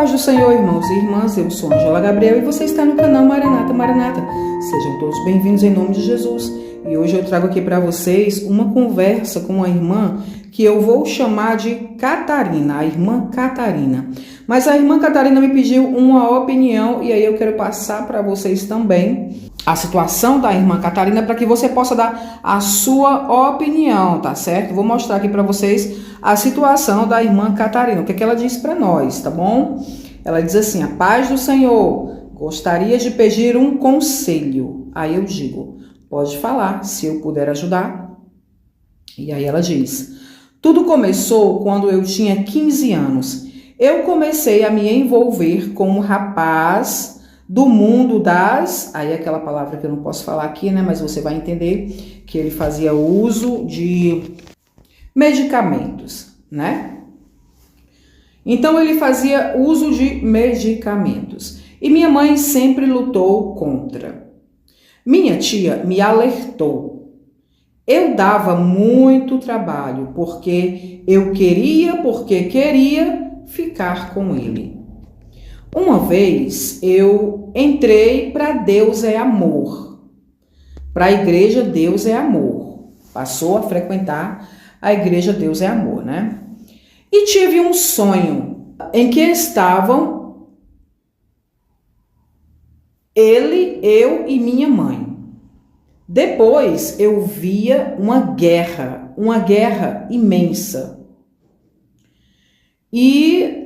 paz do Senhor, irmãos e irmãs, eu sou Angela Gabriel e você está no canal Maranata Maranata. Sejam todos bem-vindos em nome de Jesus. E hoje eu trago aqui para vocês uma conversa com uma irmã que eu vou chamar de Catarina, a irmã Catarina. Mas a irmã Catarina me pediu uma opinião e aí eu quero passar para vocês também a situação da irmã Catarina para que você possa dar a sua opinião, tá certo? Vou mostrar aqui para vocês a situação da irmã Catarina, o que é que ela diz para nós, tá bom? Ela diz assim: a paz do Senhor, gostaria de pedir um conselho. Aí eu digo: pode falar, se eu puder ajudar. E aí ela diz: tudo começou quando eu tinha 15 anos. Eu comecei a me envolver com um rapaz do mundo das... Aí aquela palavra que eu não posso falar aqui, né? Mas você vai entender que ele fazia uso de medicamentos, né? Então ele fazia uso de medicamentos. E minha mãe sempre lutou contra. Minha tia me alertou. Eu dava muito trabalho porque queria ficar com ele. Uma vez eu entrei para Deus é Amor, para a igreja Deus é Amor. Passou a frequentar a igreja Deus é Amor, né? E tive um sonho em que estavam ele, eu e minha mãe. Depois eu via uma guerra imensa. E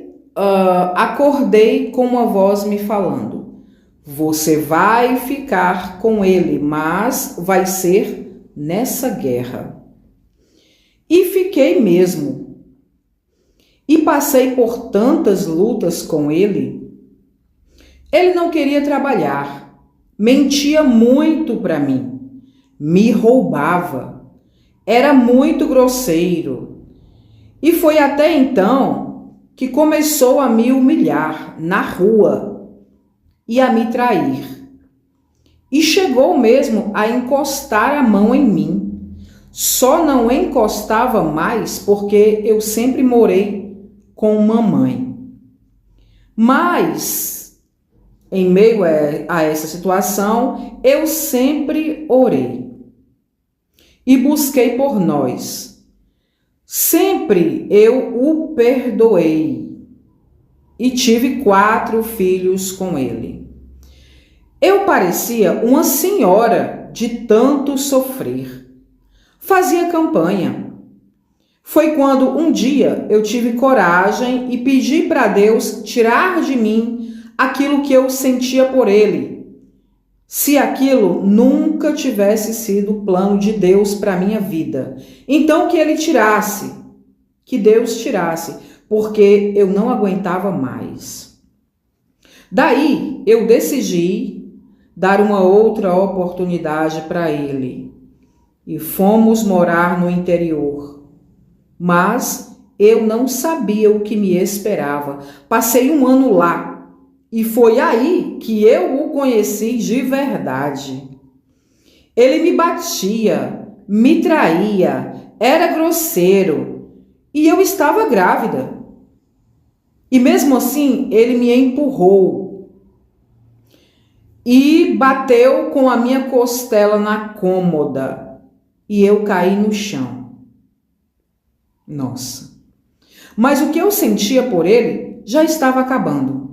acordei com uma voz me falando: você vai ficar com ele, mas vai ser nessa guerra. E fiquei mesmo. E passei por tantas lutas com ele. Ele não queria trabalhar, mentia muito para mim, me roubava, era muito grosseiro. E foi até então que começou a me humilhar na rua e a me trair. E chegou mesmo a encostar a mão em mim. Só não encostava mais porque eu sempre morei com mamãe. Mas, em meio a essa situação, eu sempre orei e busquei por nós. Sempre eu o perdoei e tive 4 filhos com ele. Eu parecia uma senhora de tanto sofrer. Fazia campanha. Foi quando um dia eu tive coragem e pedi para Deus tirar de mim aquilo que eu sentia por ele. Se aquilo nunca tivesse sido o plano de Deus para minha vida, então que ele tirasse, que Deus tirasse, porque eu não aguentava mais. Daí eu decidi dar uma outra oportunidade para ele e fomos morar no interior. Mas eu não sabia o que me esperava. Passei um ano lá. E foi aí que eu o conheci de verdade. Ele me batia, me traía, era grosseiro e eu estava grávida. E mesmo assim ele me empurrou e bateu com a minha costela na cômoda e eu caí no chão. Nossa! Mas o que eu sentia por ele já estava acabando.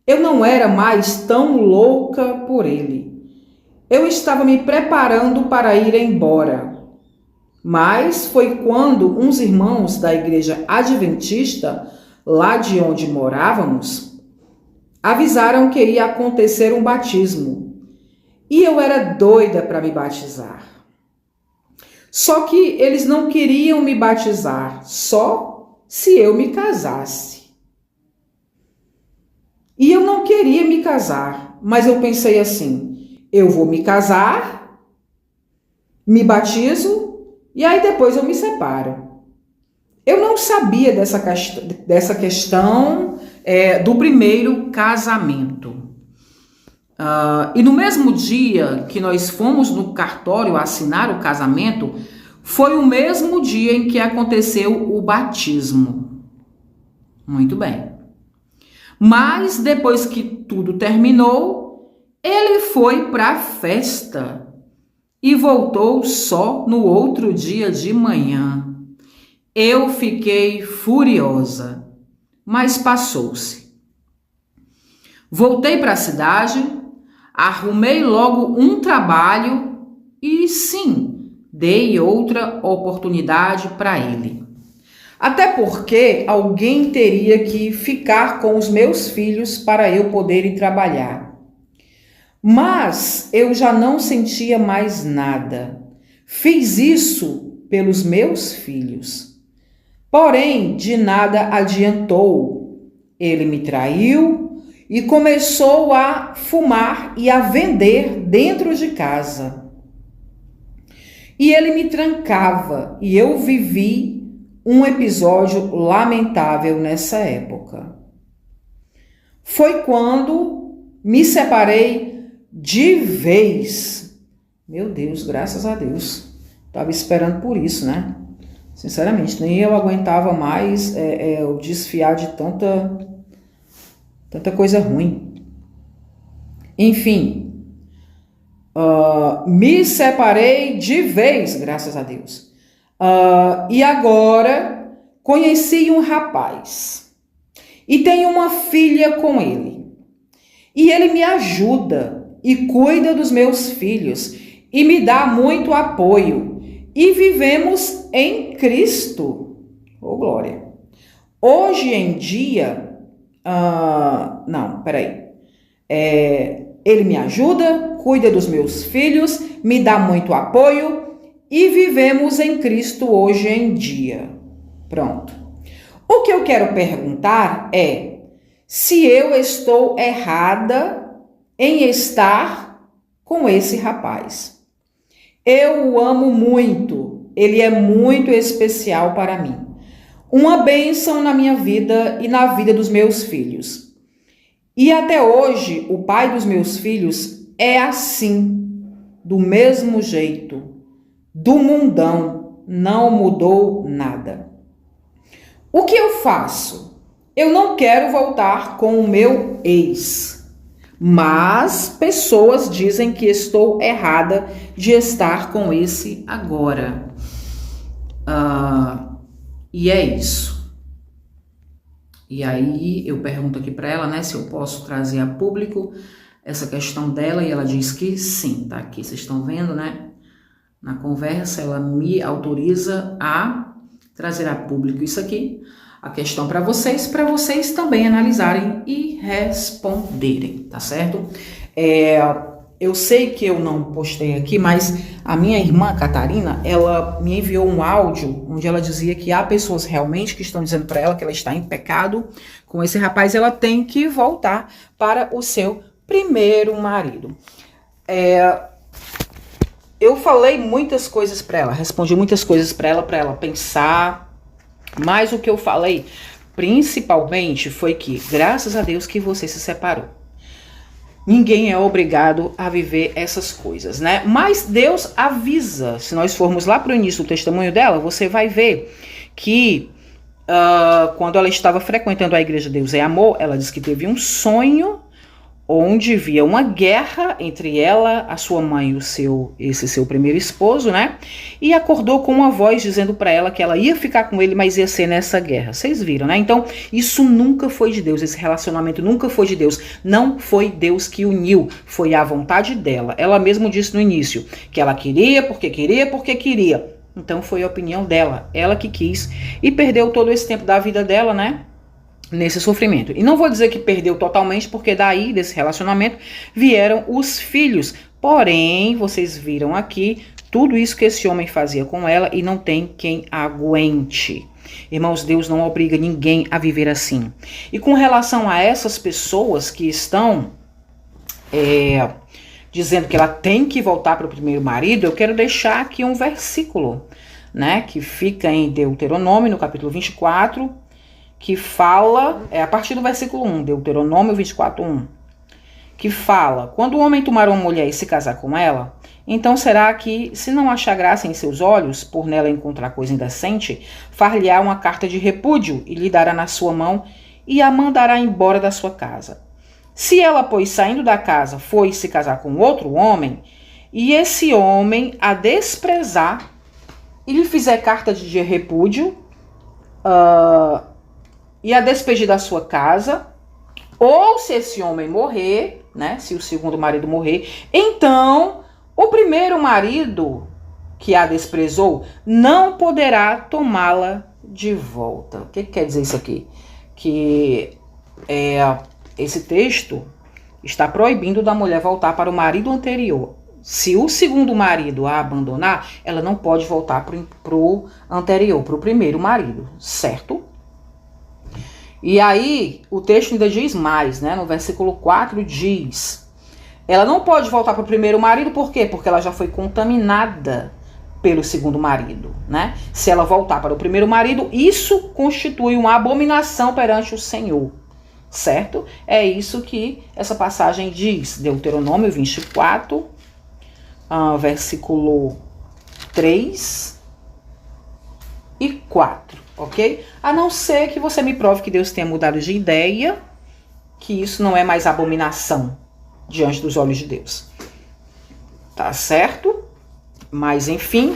Eu não era mais tão louca por ele. Eu estava me preparando para ir embora. Mas foi quando uns irmãos da igreja adventista, lá de onde morávamos, avisaram que ia acontecer um batismo. E eu era doida para me batizar. Só que eles não queriam me batizar, só se eu me casasse. E eu não queria me casar, mas eu pensei assim: eu vou me casar, me batizo e aí depois eu me separo. Eu não sabia dessa questão do primeiro casamento. E no mesmo dia que nós fomos no cartório assinar o casamento, foi o mesmo dia em que aconteceu o batismo. Muito bem. Mas depois que tudo terminou, ele foi para a festa e voltou só no outro dia de manhã. Eu fiquei furiosa, mas passou-se. Voltei para a cidade, arrumei logo um trabalho e sim, dei outra oportunidade para ele. Até porque alguém teria que ficar com os meus filhos para eu poder ir trabalhar. Mas eu já não sentia mais nada. Fiz isso pelos meus filhos. Porém, de nada adiantou. Ele me traiu e começou a fumar e a vender dentro de casa. E ele me trancava e eu vivi um episódio lamentável nessa época. Foi quando me separei de vez. Meu Deus, graças a Deus. Estava esperando por isso, né? Sinceramente, nem eu aguentava mais o desfiar de tanta coisa ruim. Enfim, me separei de vez, graças a Deus. E agora conheci um rapaz e tenho uma filha com ele. E ele me ajuda e cuida dos meus filhos e me dá muito apoio. E vivemos em Cristo. Oh, glória. Hoje em dia... ele me ajuda, cuida dos meus filhos, me dá muito apoio e vivemos em Cristo hoje em dia. Pronto. O que eu quero perguntar é se eu estou errada em estar com esse rapaz. Eu o amo muito, ele é muito especial para mim. Uma bênção na minha vida e na vida dos meus filhos. E até hoje, o pai dos meus filhos é assim, do mesmo jeito, do mundão, não mudou nada. O que eu faço? Eu não quero voltar com o meu ex. Mas pessoas dizem que estou errada de estar com esse agora. E é isso. E aí eu pergunto aqui para ela, né, se eu posso trazer a público essa questão dela, e ela diz que sim, tá aqui, vocês estão vendo, né? Na conversa ela me autoriza a trazer a público isso aqui. A questão para vocês também analisarem e responderem, tá certo? Eu sei que eu não postei aqui, mas a minha irmã Catarina, ela me enviou um áudio onde ela dizia que há pessoas realmente que estão dizendo para ela que ela está em pecado com esse rapaz, ela tem que voltar para o seu primeiro marido. Eu falei muitas coisas para ela, respondi muitas coisas para ela pensar. Mas o que eu falei, principalmente, foi que, graças a Deus que você se separou. Ninguém é obrigado a viver essas coisas, né? Mas Deus avisa. Se nós formos lá para o início do testemunho dela, você vai ver que quando ela estava frequentando a igreja Deus é Amor, ela disse que teve um sonho onde via uma guerra entre ela, a sua mãe e esse seu primeiro esposo, né? E acordou com uma voz dizendo para ela que ela ia ficar com ele, mas ia ser nessa guerra. Vocês viram, né? Então, isso nunca foi de Deus, esse relacionamento nunca foi de Deus. Não foi Deus que uniu, foi a vontade dela. Ela mesma disse no início que ela queria, porque queria. Então, foi a opinião dela, ela que quis e perdeu todo esse tempo da vida dela, né? Nesse sofrimento. E não vou dizer que perdeu totalmente, porque daí, desse relacionamento, vieram os filhos. Porém, vocês viram aqui tudo isso que esse homem fazia com ela e não tem quem aguente. Irmãos, Deus não obriga ninguém a viver assim. E com relação a essas pessoas que estão dizendo que ela tem que voltar para o primeiro marido, eu quero deixar aqui um versículo, né, que fica em Deuteronômio, no capítulo 24, que fala, a partir do versículo 1, Deuteronômio 24, 1, que fala: quando o homem tomar uma mulher e se casar com ela, então será que, se não achar graça em seus olhos, por nela encontrar coisa indecente, far-lhe-á uma carta de repúdio e lhe dará na sua mão e a mandará embora da sua casa. Se ela, pois, saindo da casa, foi se casar com outro homem, e esse homem a desprezar e lhe fizer carta de repúdio, e a despedir da sua casa, ou se esse homem morrer, né, se o segundo marido morrer, então o primeiro marido que a desprezou não poderá tomá-la de volta. O que quer dizer isso aqui? Que esse texto está proibindo da mulher voltar para o marido anterior. Se o segundo marido a abandonar, ela não pode voltar para o anterior, para o primeiro marido, certo? E aí, o texto ainda diz mais, né? No versículo 4 diz: ela não pode voltar para o primeiro marido, por quê? Porque ela já foi contaminada pelo segundo marido, né? Se ela voltar para o primeiro marido, isso constitui uma abominação perante o Senhor, certo? É isso que essa passagem diz, Deuteronômio 24, versículo 3 e 4, ok? A não ser que você me prove que Deus tenha mudado de ideia, que isso não é mais abominação diante dos olhos de Deus. Tá certo? Mas, enfim,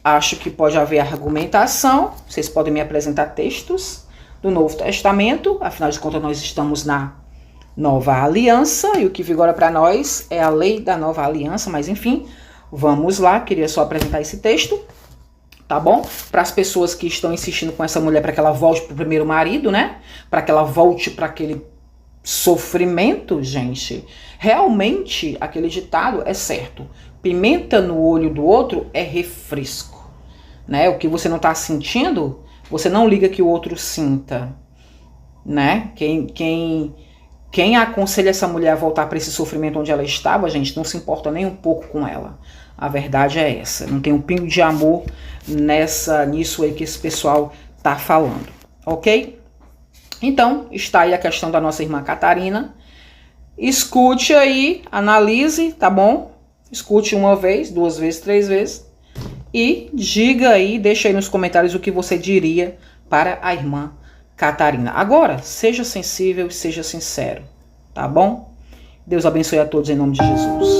acho que pode haver argumentação. Vocês podem me apresentar textos do Novo Testamento. Afinal de contas, nós estamos na Nova Aliança. E o que vigora para nós é a lei da Nova Aliança. Mas, enfim, vamos lá. Queria só apresentar esse texto, tá bom? Para as pessoas que estão insistindo com essa mulher para que ela volte para o primeiro marido, né? Para que ela volte para aquele sofrimento, gente. Realmente, aquele ditado é certo. Pimenta no olho do outro é refresco, né? O que você não tá sentindo, você não liga que o outro sinta, né? Quem aconselha essa mulher a voltar para esse sofrimento onde ela estava, gente, não se importa nem um pouco com ela. A verdade é essa. Não tem um pingo de amor nisso aí que esse pessoal tá falando, ok? Então, está aí a questão da nossa irmã Catarina. Escute aí, analise, tá bom? Escute uma vez, 2 vezes, 3 vezes. E diga aí, deixa aí nos comentários o que você diria para a irmã Catarina. Agora, seja sensível e seja sincero, tá bom? Deus abençoe a todos em nome de Jesus.